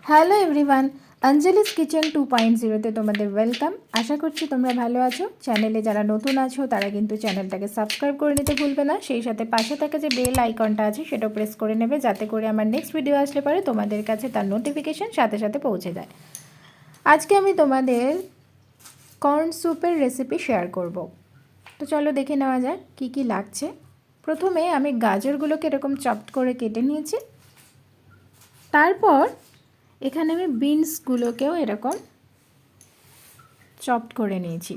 Hello everyone, Anjali's kitchen 2.0তে তোমাদের welcome. আশা করছি তোমরা ভালো আছো। চ্যানেলে যারা নতুন আছো তারা কিন্তু চ্যানেলটাকে সাবস্ক্রাইব করে নিতে ভুলবে না। সেই সাথে পাশে থাকা যে বেল আইকনটা আছে সেটাও প্রেস করে নেবে, যাতে করে আমার নেক্সট ভিডিও আসলে পরে তোমাদের কাছে তার নোটিফিকেশন সাথে সাথে পৌঁছে যায়। আজকে আমি তোমাদের কর্ন স্যুপের রেসিপি শেয়ার করব। তো চলো দেখে নেওয়া যাক কী কী লাগছে। প্রথমে আমি গাজরগুলোকে এরকম চপড করে কেটে নিয়েছি। তারপর এখানে আমি বিনসগুলোকেও এরকম চপড করে নিয়েছি।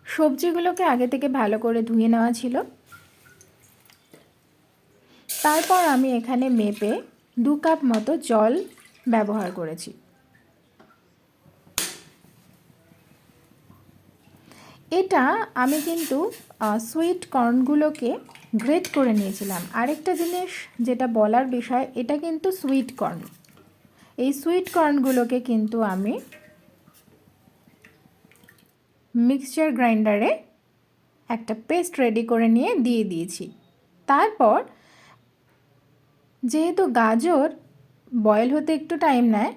সবজিগুলোকে আগে থেকে ভালো করে ধুয়ে নেওয়া ছিল। তারপর আমি এখানে মেপে 2 কাপ মতো জল ব্যবহার করেছি। এটা আমি কিন্তু সুইট কর্নগুলোকে গ্রেট করে নিয়েছিলাম। আরেকটা জিনিস যেটা বলার বিষয়, এটা কিন্তু সুইট কর্ন। এই সুইট কর্নগুলোকে কিন্তু আমি মিক্সচার গ্রাইন্ডারে একটা পেস্ট রেডি করে নিয়ে দিয়ে দিয়েছি। তারপর যেহেতু গাজর বয়েল হতে একটু টাইম নেয়,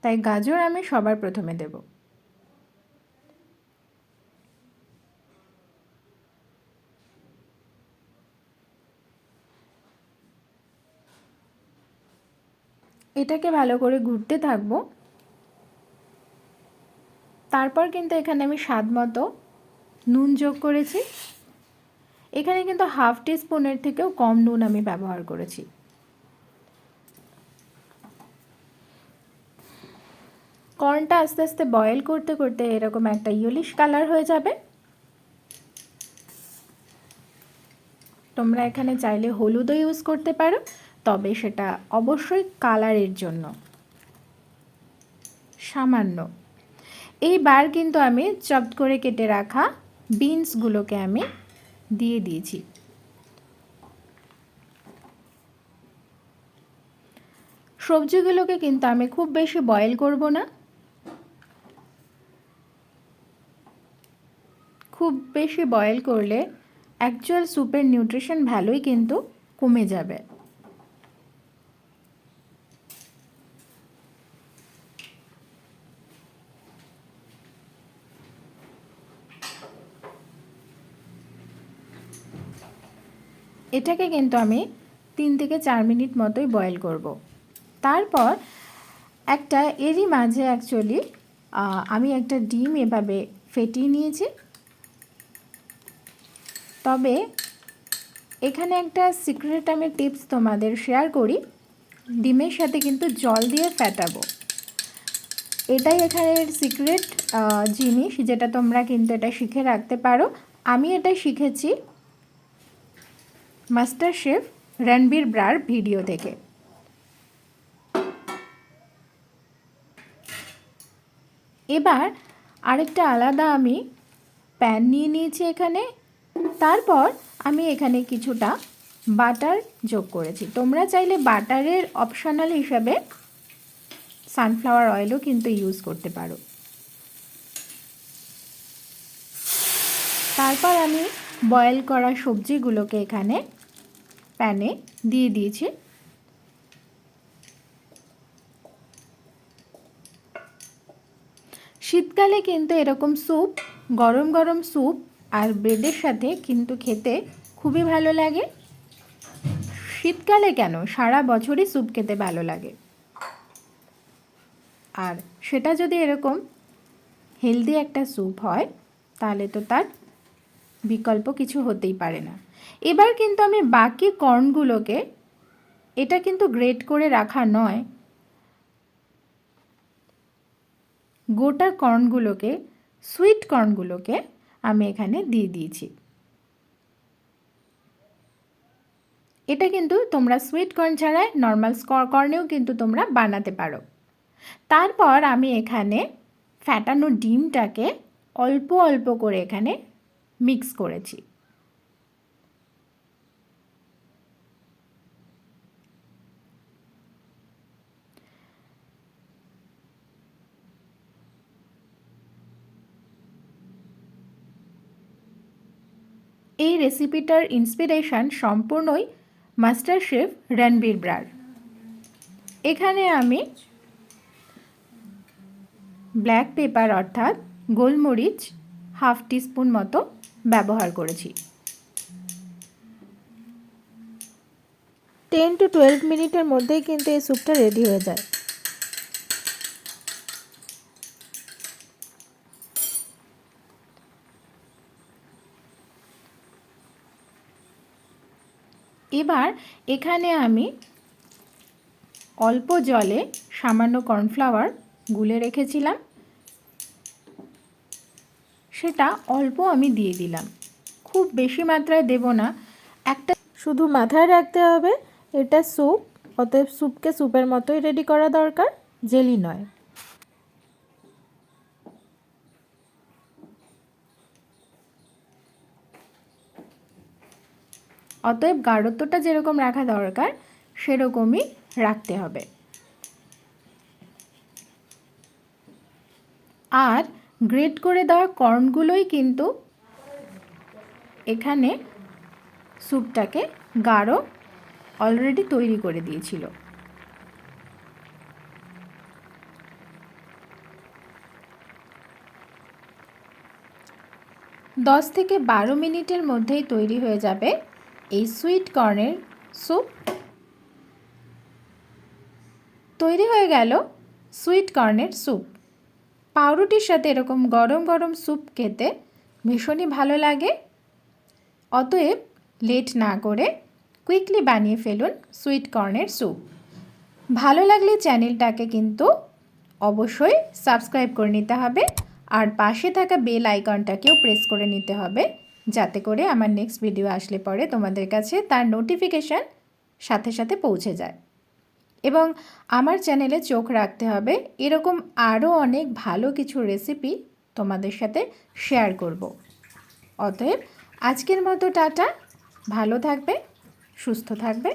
তাই গাজর আমি সবার প্রথমে দেব। এটাকে ভালো করে ঘুরতে থাকবো। তারপর কিন্তু এখানে আমি স্বাদ মতো নুন যোগ করেছি। এখানে কিন্তু হাফ টিস্পুনের থেকেও কম নুন আমি ব্যবহার করেছি। কর্নটা আস্তে আস্তে বয়েল করতে করতে এরকম একটা ইয়েলিশ কালার হয়ে যাবে। তোমরা এখানে চাইলে হলুদও ইউজ করতে পারো, তবে সেটা অবশ্যই কালারের জন্য সামান্য। এইবার কিন্তু আমি চপড করে কেটে রাখা বিনসগুলোকে আমি দিয়ে দিয়েছি। সবজিগুলোকে কিন্তু আমি খুব বেশি বয়েল করব না। খুব বেশি বয়েল করলে অ্যাকচুয়াল স্যুপের নিউট্রিশন ভালোই কিন্তু কমে যাবে। এটাকে কিন্তু আমি 3 থেকে 4 মিনিট মতোই বয়েল করব। তারপর এরই মাঝে অ্যাকচুয়ালি আমি একটা ডিম এভাবে ফেটিয়ে নিয়েছি। তবে এখানে একটা সিক্রেট আমি টিপস তোমাদের শেয়ার করি। ডিমের সাথে কিন্তু জল দিয়ে ফেটাবো। এটাই এখানের সিক্রেট জিনিস, যেটা তোমরা কিন্তু এটা শিখে রাখতে পারো। আমি এটা শিখেছি master chef Ranveer Brar video থেকে। এবার আরেকটা আলাদা আমি প্যান নিয়ে নিয়েছি এখানে। তারপর আমি এখানে কিছুটা বাটার যোগ করেছি। তোমরা চাইলে বাটারের অপশনাল হিসাবে সানফ্লাওয়ার অয়েলও কিন্তু ইউজ করতে পারো। তারপর আমি বয়েল করা সবজিগুলোকে এখানে প্যানে দিয়ে দিয়েছি। শীতকালে কিন্তু এরকম স্যুপ, গরম গরম স্যুপ আর ব্রেডের সাথে কিন্তু খেতে খুবই ভালো লাগে। শীতকালে কেন, সারা বছরই স্যুপ খেতে ভালো লাগে। আর সেটা যদি এরকম হেলদি একটা স্যুপ হয়, তাহলে তো তার বিকল্প কিছু হতেই পারে না। এবার কিন্তু আমি বাকি কর্নগুলোকে, এটা কিন্তু গ্রেট করে রাখা নয়, গোটা কর্নগুলোকে, সুইট কর্নগুলোকে আমি এখানে দিয়ে দিয়েছি। এটা কিন্তু তোমরা সুইট কর্ন ছাড়াই নর্মাল কর্নেও কিন্তু তোমরা বানাতে পারো। তারপর আমি এখানে ফ্যাটানো ডিমটাকে অল্প অল্প করে এখানে মিক্স করেছি। এই রেসিপিটার ইন্সপিরেশন সম্পূর্ণই মাস্টার শেফ রণবীর ব্রার। এখানে আমি ব্ল্যাক পেপার অর্থাৎ গোলমরিচ হাফ টিস্পুন মতো ব্যবহার করেছি। 10 to 12 মিনিটের মধ্যেই কিন্তু এই স্যুপটা রেডি হয়ে যায়। এবার এখানে আমি অল্প জলে সামান্য কর্নফ্লাওয়ার গুলে রেখেছিলাম, সেটা অল্প আমি দিয়ে দিলাম, খুব বেশি মাত্রায় দেব না। একটা শুধু মাথায় রাখতে হবে এটা স্যুপ, অতএব স্যুপকে স্যুপের মতোই রেডি করা দরকার, জেলি নয়। অতএব গাঢ়ত্বটা যেরকম রাখা দরকার সেরকমই রাখতে হবে। আর গ্রেট করে দেওয়া কর্নগুলোই কিন্তু এখানে স্যুপটাকে গাঢ় অলরেডি তৈরি করে দিয়েছিল। 10 থেকে 12 মিনিটের মধ্যেই তৈরি হয়ে যাবে এই সুইট কর্নের স্যুপ। তৈরি হয়ে গেল সুইট কর্নের স্যুপ। পাউরুটির সাথে এরকম গরম গরম স্যুপ খেতে ভীষণই ভালো লাগে। অতএব লেট না করে কুইকলি বানিয়ে ফেলুন সুইট কর্নের স্যুপ। ভালো লাগলে চ্যানেলটাকে কিন্তু অবশ্যই সাবস্ক্রাইব করে নিতে হবে, আর পাশে থাকা বেল আইকনটাকেও প্রেস করে নিতে হবে, যাতে করে আমার নেক্সট ভিডিও আসলে পরে তোমাদের কাছে তার নোটিফিকেশান সাথে সাথে পৌঁছে যায়। এবং আমার চ্যানেলে চোখ রাখতে হবে, এরকম আরও অনেক ভালো কিছু রেসিপি তোমাদের সাথে শেয়ার করব। অতএব আজকের মতো টাটা, ভালো থাকবে, সুস্থ থাকবে।